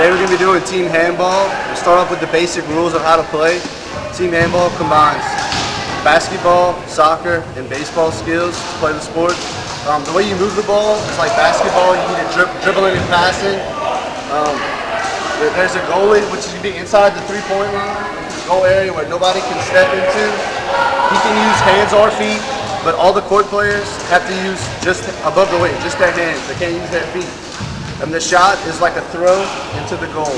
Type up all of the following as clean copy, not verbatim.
Today we're going to be doing team handball. We'll start off with the basic rules of how to play. Team handball combines basketball, soccer, and baseball skills to play the sport. The way you move the ball is like basketball. You need to dribbling and passing. There's a goalie, which is going to be inside the three-point line, goal area where nobody can step into. He can use hands or feet, but all the court players have to use just above the weight, just their hands. They can't use their feet. And the shot is like a throw into the goal.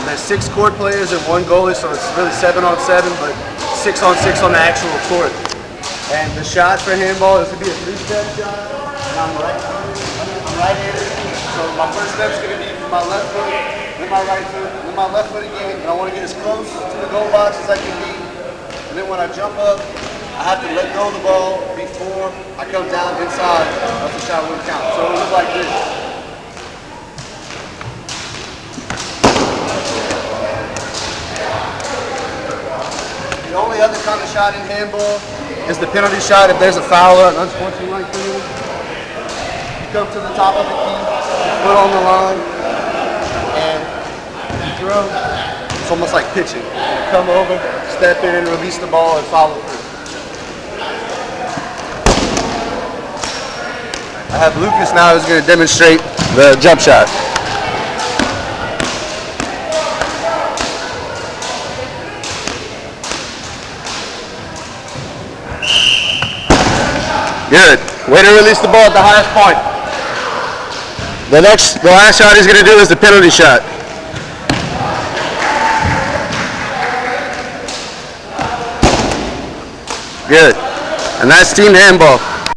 There's 6 court players and 1 goalie, so it's really 7-on-7, but 6-on-6 on the actual court. And the shot for handball is going to be a 3-step shot. And I'm right-handed. So my first step is going to be my left foot, then my right foot, then my left foot again. And I want to get as close to the goal box as I can be. And then when I jump up, I have to let go of the ball before I come down inside of the shot wouldn't count. So it looks like this. The only other kind of shot in handball is the penalty shot. If there's a foul or an unsportsmanlike penalty, you come to the top of the key, foot on the line, and you throw. It's almost like pitching. You come over, step in, release the ball, and follow through. I have Lucas now who's going to demonstrate the jump shot. Good. Way to release the ball at the highest point. The last shot he's going to do is the penalty shot. Good. And that's team handball.